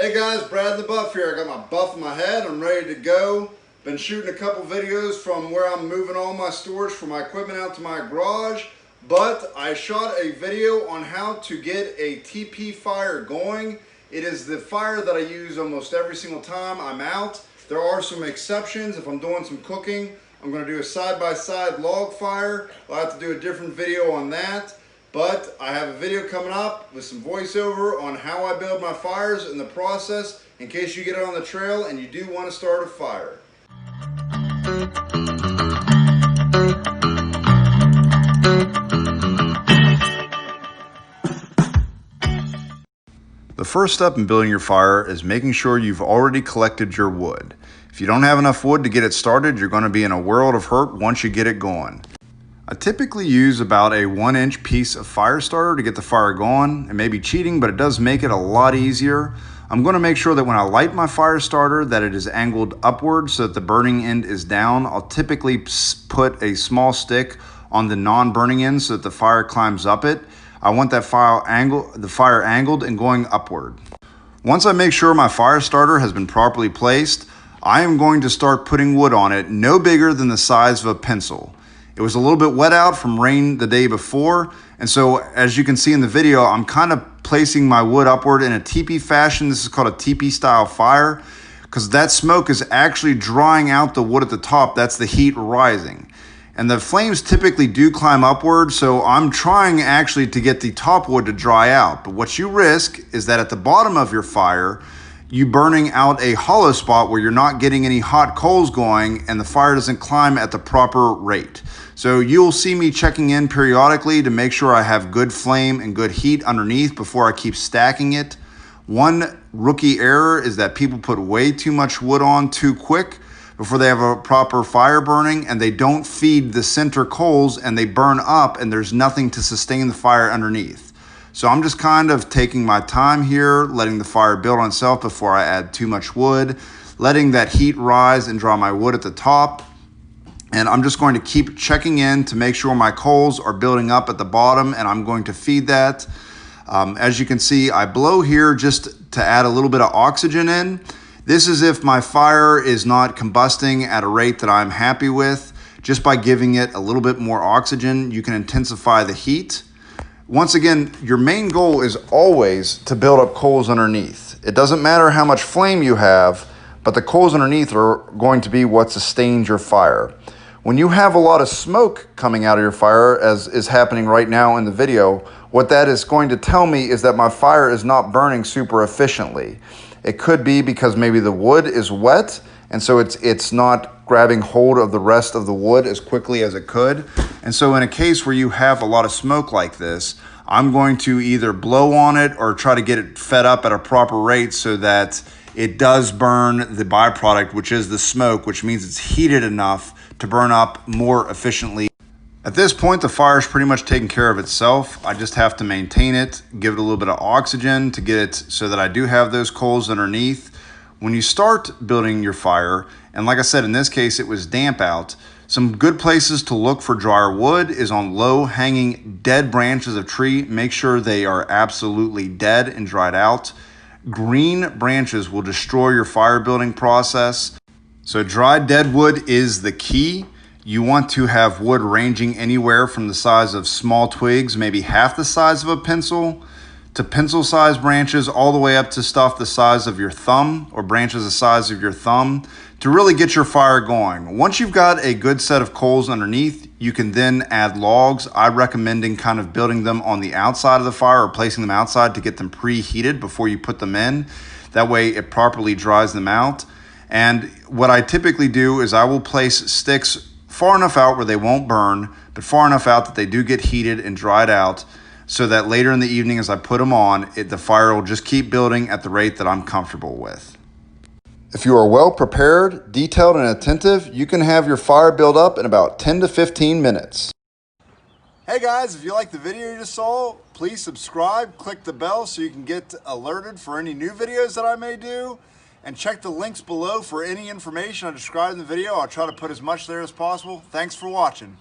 Hey guys, Brad the Buff here. I got my buff in my head. I'm ready to go. Been shooting a couple videos from where I'm moving all my storage for my equipment out to my garage. But I shot a video on how to get a teepee fire going. It is the fire that I use almost every single time I'm out. There are some exceptions. If I'm doing some cooking, I'm going to do a side-by-side log fire. I'll have to do a different video on that. But I have a video coming up with some voiceover on how I build my fires and the process in case you get on the trail and you do want to start a fire. The first step in building your fire is making sure you've already collected your wood. If you don't have enough wood to get it started, you're going to be in a world of hurt once you get it going. I typically use about a 1-inch piece of fire starter to get the fire going. It may be cheating, but it does make it a lot easier. I'm going to make sure that when I light my fire starter that it is angled upward so that the burning end is down. I'll typically put a small stick on the non-burning end so that the fire climbs up it. I want that the fire angled and going upward. Once I make sure my fire starter has been properly placed, I am going to start putting wood on it no bigger than the size of a pencil. It was a little bit wet out from rain the day before, and so as you can see in the video, I'm kind of placing my wood upward in a teepee fashion. This is called a teepee style fire because that smoke is actually drying out the wood at the top. That's the heat rising. And the flames typically do climb upward, so I'm trying actually to get the top wood to dry out. But what you risk is that at the bottom of your fire, you burning out a hollow spot where you're not getting any hot coals going and the fire doesn't climb at the proper rate. So you'll see me checking in periodically to make sure I have good flame and good heat underneath before I keep stacking it. One rookie error is that people put way too much wood on too quick before they have a proper fire burning, and they don't feed the center coals and they burn up and there's nothing to sustain the fire underneath. So I'm just kind of taking my time here, letting the fire build on itself before I add too much wood, letting that heat rise and draw my wood at the top. And I'm just going to keep checking in to make sure my coals are building up at the bottom, and I'm going to feed that. As you can see, I blow here just to add a little bit of oxygen in. This is if my fire is not combusting at a rate that I'm happy with. Just by giving it a little bit more oxygen, you can intensify the heat. Once again, your main goal is always to build up coals underneath. It doesn't matter how much flame you have, but the coals underneath are going to be what sustains your fire. When you have a lot of smoke coming out of your fire, as is happening right now in the video, what that is going to tell me is that my fire is not burning super efficiently. It could be because maybe the wood is wet, and so it's not grabbing hold of the rest of the wood as quickly as it could. And so in a case where you have a lot of smoke like this, I'm going to either blow on it or try to get it fed up at a proper rate so that it does burn the byproduct, which is the smoke, which means it's heated enough to burn up more efficiently. At this point, the fire is pretty much taking care of itself. I just have to maintain it, give it a little bit of oxygen to get it so that I do have those coals underneath. When you start building your fire, and like I said, in this case, it was damp out, some good places to look for drier wood is on low-hanging dead branches of tree. Make sure they are absolutely dead and dried out. Green branches will destroy your fire building process. So dried dead wood is the key. You want to have wood ranging anywhere from the size of small twigs, maybe half the size of a pencil, to pencil-sized branches all the way up to stuff the size of your thumb or branches the size of your thumb to really get your fire going. Once you've got a good set of coals underneath, you can then add logs. I'm recommending kind of building them on the outside of the fire or placing them outside to get them preheated before you put them in. That way it properly dries them out. And what I typically do is I will place sticks far enough out where they won't burn, but far enough out that they do get heated and dried out so that later in the evening as I put them on, the fire will just keep building at the rate that I'm comfortable with. If you are well prepared, detailed, and attentive, you can have your fire build up in about 10 to 15 minutes. Hey guys, if you like the video you just saw, please subscribe, click the bell so you can get alerted for any new videos that I may do. And check the links below for any information I described in the video. I'll try to put as much there as possible. Thanks for watching.